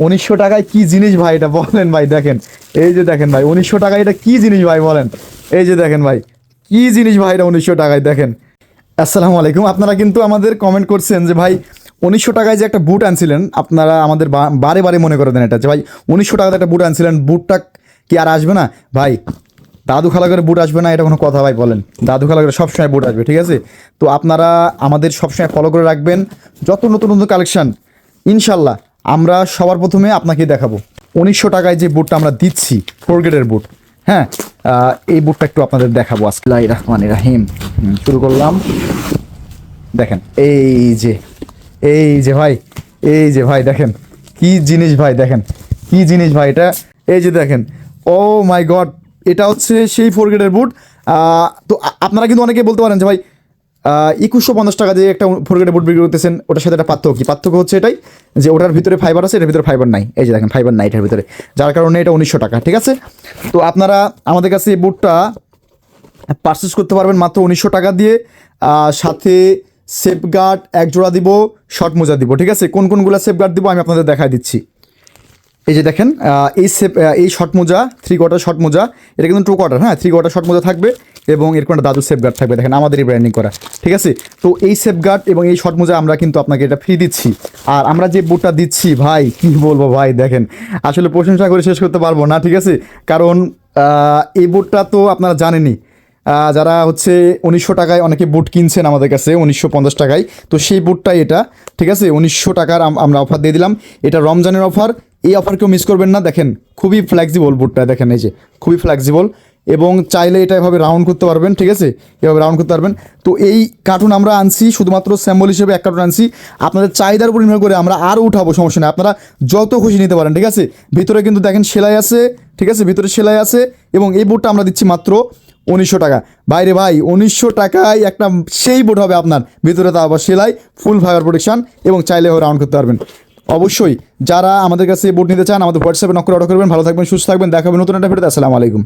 1900 টাকায় কি জিনিস ভাই এটা বলেন ভাই। দেখেন এই যে দেখেন ভাই 1900 টাকায় এটা কি জিনিস ভাই বলেন। এই যে দেখেন ভাই কি জিনিস ভাই এটা 1900 টাকায়। দেখেন আসসালামু আলাইকুম। আপনারা কিন্তু আমাদের কমেন্ট করছেন যে ভাই 1900 টাকায় যে একটা বুট আনছিলেন, আপনারা আমাদের বারে বারে মনে করে দেন এটা যে ভাই 1900 টাকাতে একটা বুট আনছিলেন, বুটটা কি আর আসবে না ভাই? দাদু খালা করে বুট আসবে না এটা কোনো কথা ভাই বলেন? দাদু খালা করে সবসময় বুট আসবে, ঠিক আছে? তো আপনারা আমাদের সবসময় ফলো করে রাখবেন, যত নতুন নতুন কালেকশন ইনশাল্লাহ আমরা সবার প্রথমে আপনাকে দেখাবো। 1900 টাকায় যে বুটটা আমরা দিচ্ছি 4 গ্রেডের বুট, হ্যাঁ, এই বুটটা একটু আপনাদের দেখাবো। আসসালামু রাহমানির রাহিম। শুরু করলাম। দেখেন এই যে ভাই, এই যে ভাই দেখেন কি জিনিস ভাই, দেখেন কি জিনিস ভাই এটা। এই যে দেখেন, ও মাই গড, এটা হচ্ছে সেই 4 গ্রেডের বুট। তো আপনারা কিন্তু অনেকে বলতে পারেন যে ভাই 2150 টাকা দিয়ে একটা 4 গ্রেডের বুট বিক্রি করতেছেন, ওটার সাথে একটা পার্থক্য কি? পার্থক্য হচ্ছে এটাই যে ওটার ভিতরে ফাইবার আছে, এটার ভিতরে ফাইবার নাই। এই যে দেখেন ফাইবার নাই এটার ভিতরে, যার কারণে এটা 1900 টাকা, ঠিক আছে? তো আপনারা আমাদের কাছে এই বুটটা পারচেস করতে পারবেন মাত্র 1900 টাকা দিয়ে। সাথে সেফগার্ড এক জোড়া দিব, শর্ট মোজা দিব, ঠিক আছে? কোন কোনগুলো সেফগার্ড দিব আমি আপনাদের দেখাই দিচ্ছি। এই যে দেখেন এই শর্ট মোজা 3 কোয়ার্টার শর্ট মোজা, এটা কিন্তু 2 কোয়ার্টার, হ্যাঁ 3 কোয়ার্টার শর্ট মোজা থাকবে এবং এর কোনো দাদু সেফগার্ড থাকবে। দেখেন আমাদেরই ব্র্যান্ডিং করা, ঠিক আছে? তো এই সেফগার্ড এবং এই শর্ট মোজা আমরা কিন্তু আপনাকে এটা ফ্রি দিচ্ছি। আর আমরা যে বুটটা দিচ্ছি ভাই কি বলবো ভাই, দেখেন আসলে প্রশংসা করে শেষ করতে পারবো না, ঠিক আছে? কারণ এই বুটটা তো আপনারা জানেনই, যারা হচ্ছে 1900 টাকায় অনেকে বুট কিনছেন আমাদের কাছে 1950 টাকায়, তো সেই বুটটাই এটা, ঠিক আছে? 1900 টাকার আমরা অফার দিয়ে দিলাম। এটা রমজানের অফার, এই অফার কেউ মিস করবেন না। দেখেন খুবই ফ্লেক্সিবল বুটটা, দেখেন এই যে খুবই ফ্লেক্সিবল, এবং চাইলে এটা এভাবে রাউন্ড করতে পারবেন, ঠিক আছে? এভাবে রাউন্ড করতে পারবেন। তো এই কার্টুন আমরা আনছি শুধুমাত্র স্যাম্বল হিসেবে, এক কার্টুন আনছি। আপনাদের চাহিদার উপর নির্ভর করে আমরা আরও উঠাবো, সমস্যা নেই, আপনারা যত খুশি নিতে পারেন, ঠিক আছে? ভিতরে কিন্তু দেখেন সেলাই আছে, ঠিক আছে? ভিতরে সেলাই আছে, এবং এই বুটটা আমরা দিচ্ছি মাত্র 1900 টাকা। বাইরে ভাই 1900 টাকায় একটা সেই বুট হবে আপনার, ভিতরে তা আবার সেলাই, ফুল ফাইবার প্রোটেকশন, এবং চাইলে রাউন্ড করতে পারবেন। অবশ্যই যারা আমাদের কাছে বুট নিতে চান আমাদের হোয়াটসঅ্যাপে নক করে অর্ডার করবেন। ভালো থাকবেন, সুস্থ থাকবেন, দেখা হবে নতুন একটা ভিডিওতে। আসসালামু আলাইকুম।